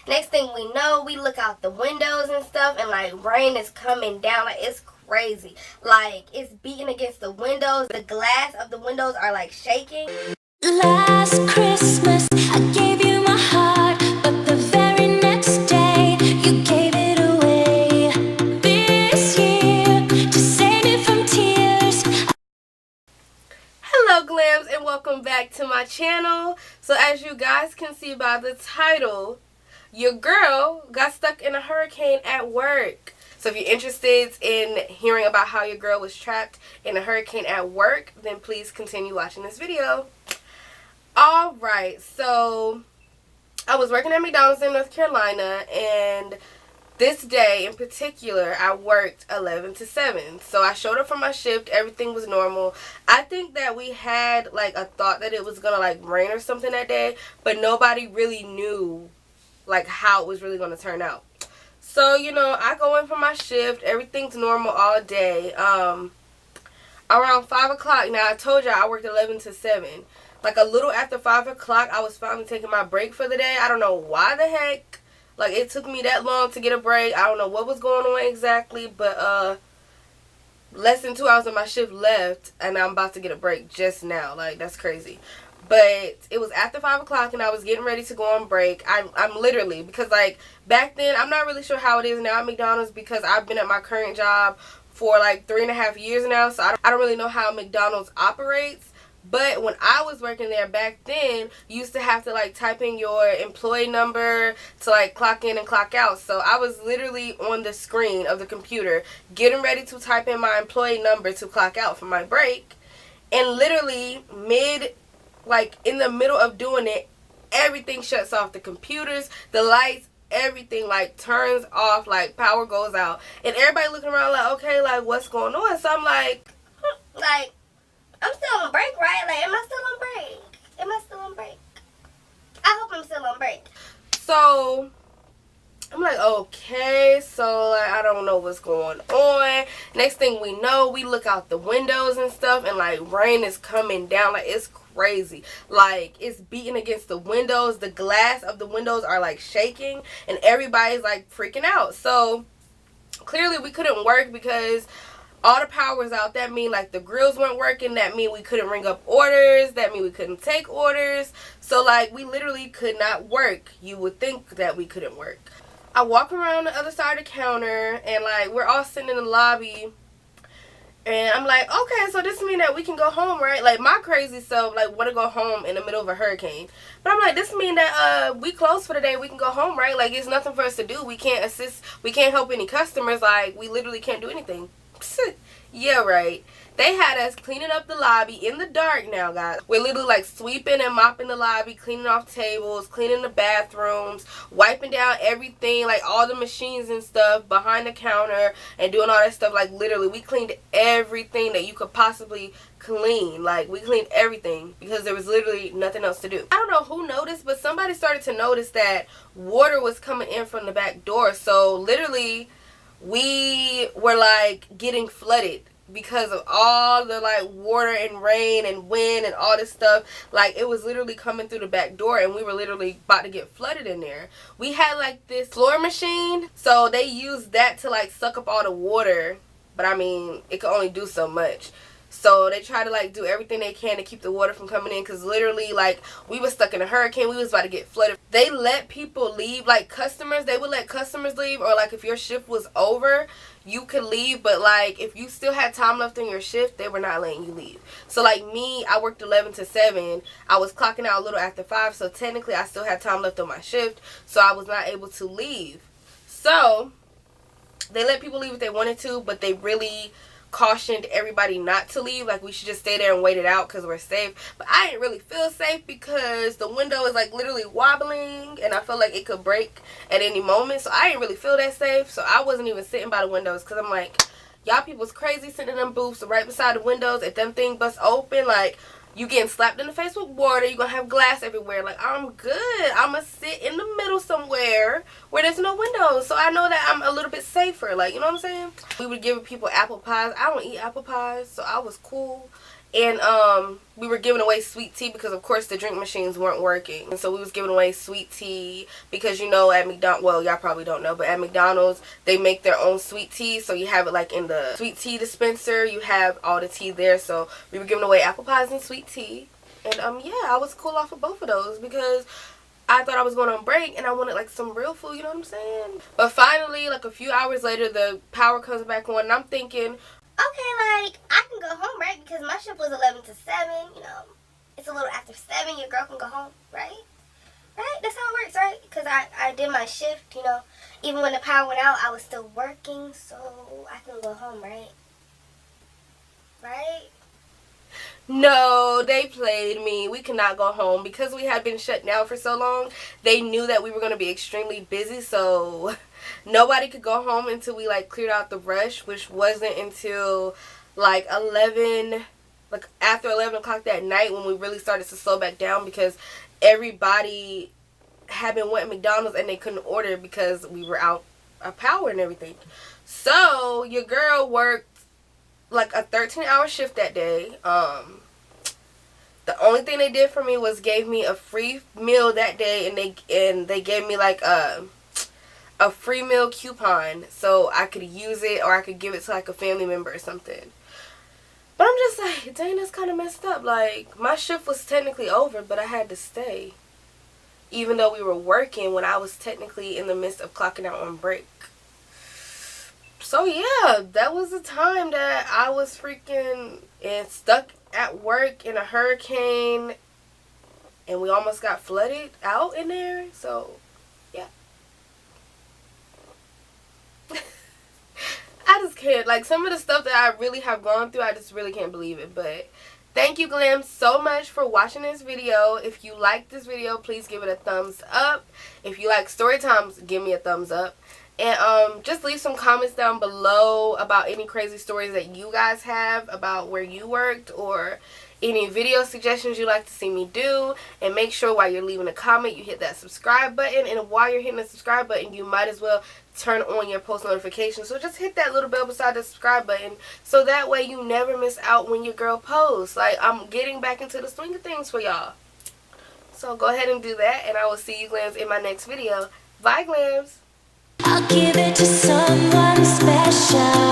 Next thing we know, we look out the windows and stuff, and like rain is coming down. Like, it's crazy. Like, it's beating against the windows. The glass of the windows are like shaking. Last Christmas I gave you my heart, but the very next day you gave it away. This year, to save me from tears. Hello Glams, and welcome back to my channel. So as you guys can see by the title, your girl got stuck in a hurricane at work. So if you're interested in hearing about how your girl was trapped in a hurricane at work, then please continue watching this video. Alright, so I was working at McDonald's in North Carolina, and this day in particular I worked 11 to 7. So I showed up for my shift, everything was normal. I think that we had like a thought that it was gonna like rain or something that day, but nobody really knew like how it was really gonna turn out. So, you know, I go in for my shift, everything's normal all day. Around 5 o'clock, now I told y'all I worked 11 to 7. Like a little after 5 o'clock, I was finally taking my break for the day. I don't know why the heck. Like, it took me that long to get a break. I don't know what was going on exactly, but less than 2 hours of my shift left, and I'm about to get a break just now. Like, that's crazy. But it was after 5 o'clock, and I was getting ready to go on break. I'm literally, because like back then, I'm not really sure how it is now at McDonald's, because I've been at my current job for like 3.5 years now, so I don't really know how McDonald's operates. But when I was working there back then, you used to have to like type in your employee number to like clock in and clock out. So I was literally on the screen of the computer getting ready to type in my employee number to clock out for my break. And literally like in the middle of doing it, everything shuts off. The computers, the lights, everything like turns off, like power goes out. And everybody looking around like, okay, like what's going on? So I'm like, I'm still on break, right? Like, am I still on break? Am I still on break? I hope I'm still on break. So I'm like, okay, so like I don't know what's going on. Next thing we know, we look out the windows and stuff, and like rain is coming down. Like, it's crazy. Like, it's beating against the windows. The glass of the windows are like shaking, and everybody's like freaking out. So clearly we couldn't work because all the power was out. That mean like the grills weren't working. That mean we couldn't ring up orders. That mean we couldn't take orders. So like we literally could not work. You would think that we couldn't work. I walk around the other side of the counter, and like we're all sitting in the lobby, and I'm like, okay, so this mean that we can go home, right? Like, my crazy self like want to go home in the middle of a hurricane, but I'm like, this mean that we closed for the day, we can go home, right? Like, it's nothing for us to do. We can't assist, we can't help any customers. Like, we literally can't do anything. Yeah, right. They had us cleaning up the lobby in the dark now, guys. We're literally like sweeping and mopping the lobby, cleaning off tables, cleaning the bathrooms, wiping down everything, like all the machines and stuff behind the counter, and doing all that stuff. Like, literally, we cleaned everything that you could possibly clean. Like, we cleaned everything because there was literally nothing else to do. I don't know who noticed, but somebody started to notice that water was coming in from the back door. So literally, we were like getting flooded because of all the like water and rain and wind and all this stuff. Like, it was literally coming through the back door, and we were literally about to get flooded in there. We had like this floor machine, so they used that to like suck up all the water, but I mean, it could only do so much. So they try to like do everything they can to keep the water from coming in, because literally like we were stuck in a hurricane. We was about to get flooded. They let people leave, like customers. They would let customers leave, or like if your shift was over, you could leave. But like if you still had time left in your shift, they were not letting you leave. So like me, I worked 11 to 7. I was clocking out a little after 5, so technically I still had time left on my shift, so I was not able to leave. So they let people leave if they wanted to, but they really cautioned everybody not to leave. Like, we should just stay there and wait it out because we're safe. But I didn't really feel safe because the window is like literally wobbling, and I felt like it could break at any moment. So I didn't really feel that safe. So I wasn't even sitting by the windows, because I'm like, y'all people's crazy sitting in them booths right beside the windows. If them thing bust open, like, you getting slapped in the face with water, you're gonna have glass everywhere. Like, I'm good. I'm gonna sit in the middle somewhere where there's no windows, so I know that I'm a little bit safer. Like, you know what I'm saying? We were giving people apple pies. I don't eat apple pies, so I was cool. and we were giving away sweet tea because of course the drink machines weren't working, and so we was giving away sweet tea because, you know, at McDonald's, well, y'all probably don't know, but at McDonald's they make their own sweet tea, so you have it like in the sweet tea dispenser, you have all the tea there. So we were giving away apple pies and sweet tea, and yeah, I was cool off of both of those because I thought I was going on break and I wanted like some real food, you know what I'm saying? But finally, like a few hours later, the power comes back on, and I'm thinking, okay, like, I can go home, right? Because my shift was 11 to 7, you know. It's a little after 7, your girl can go home, right? Right? That's how it works, right? Because I did my shift, you know. Even when the power went out, I was still working, so I can go home, right? Right? no, they played me. We could not go home because we had been shut down for so long. They knew that we were going to be extremely busy, so nobody could go home until we like cleared out the rush, which wasn't until like 11, like after 11 o'clock that night, when we really started to slow back down because everybody had been wanting McDonald's and they couldn't order because we were out of power and everything. So your girl worked like a 13-hour shift that day. The only thing they did for me was gave me a free meal that day, and they gave me like a free meal coupon so I could use it, or I could give it to like a family member or something. But I'm just like, dang, that's kind of messed up. Like, my shift was technically over, but I had to stay, even though we were working when I was technically in the midst of clocking out on break. So yeah, that was the time that I was freaking and stuck at work in a hurricane, and we almost got flooded out in there. So yeah. I just can't, like, some of the stuff that I really have gone through, I just really can't believe it. But thank you, Glam, so much for watching this video. If you like this video, please give it a thumbs up. If you like story times, give me a thumbs up. And just leave some comments down below about any crazy stories that you guys have about where you worked, or any video suggestions you'd like to see me do. And make sure while you're leaving a comment, you hit that subscribe button. And while you're hitting the subscribe button, you might as well turn on your post notifications. So just hit that little bell beside the subscribe button, so that way you never miss out when your girl posts. Like, I'm getting back into the swing of things for y'all. So go ahead and do that, and I will see you Glams in my next video. Bye, Glams. I'll give it to someone special.